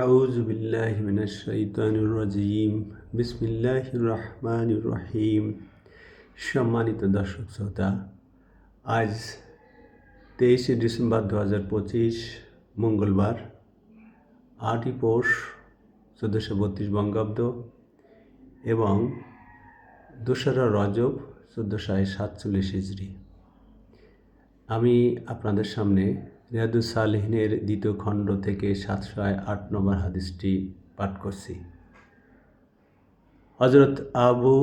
আউযু বিল্লাহি মিনাশ শাইতানির রাজিম। বিসমিল্লাহির রহমানির রহিম। সম্মানিত দর্শক শ্রোতা, আজ 23শে ডিসেম্বর 2025 মঙ্গলবার, 8ই পৌষ 1432 বঙ্গাব্দ এবং 2রা রজব 1447 হিজরি। আমি আপনাদের সামনে রিয়াদুস সালেহিনের 2য় খণ্ড থেকে 708 নম্বর হাদিসটি পাঠ করছি। হযরত আবু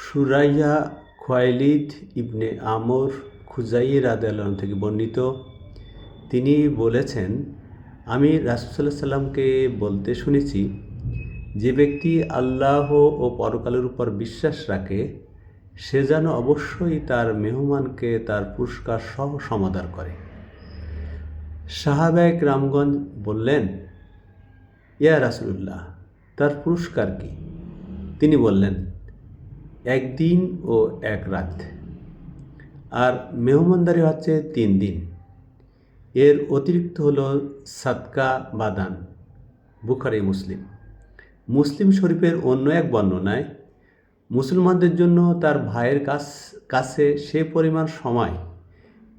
শুরাইয়া খুয়াইলিদ ইবনে আমর খুজাই রাদিয়াল্লাহু আনহু থেকে বর্ণিত, তিনি বলেছেন, আমি রাসূল সাল্লাল্লাহু আলাইহি সাল্লামকে বলতে শুনেছি, যে ব্যক্তি আল্লাহ ও পরকালের উপর বিশ্বাস রাখে সে যেন অবশ্যই তার মেহমানকে তার পুরস্কার সহ সমাদর করে। সাহাবায়ে কেরামগণ বললেন, ইয়া রাসূলুল্লাহ, তার পুরস্কার কি? তিনি বললেন, 1 দিন ও 1 রাত, আর মেহমানদারি হচ্ছে 3 দিন। এর অতিরিক্ত হলো সাদকা বা দান। বুখারী মুসলিম। মুসলিম শরীফের অন্য এক বর্ণনায়, মুসলমানদের জন্য তার ভাইয়ের কাছে সে পরিমাণ সময়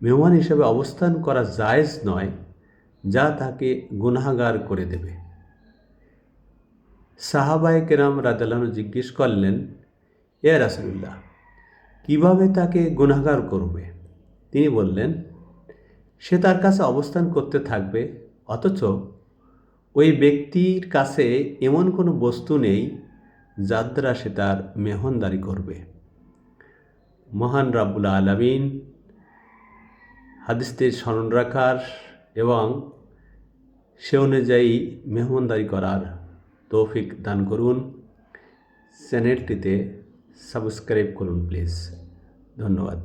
মেহমান হিসেবে অবস্থান করা জায়েজ নয় যা তাকে গুনাহগার করে দেবে। সাহাবায়ে কেরাম রাদিয়াল্লাহু আনহু জিজ্ঞেস করলেন, ইয়া রাসূলুল্লাহ, কিভাবে তাকে গুনাহগার করবে? তিনি বললেন, সে তার কাছে অবস্থান করতে থাকবে, অথচ ওই ব্যক্তির কাছে এমন কোনো বস্তু নেই যার দ্বারা সে তার মেহমানদারি করবে। মহান রাব্বুল আলামিন হাদিসটির স্মরণ রাখার এবং সে অনুযায়ী মেহমানদারি করার তৌফিক দান করুন। চ্যানেলটিতে সাবস্ক্রাইব করুন প্লিজ। ধন্যবাদ।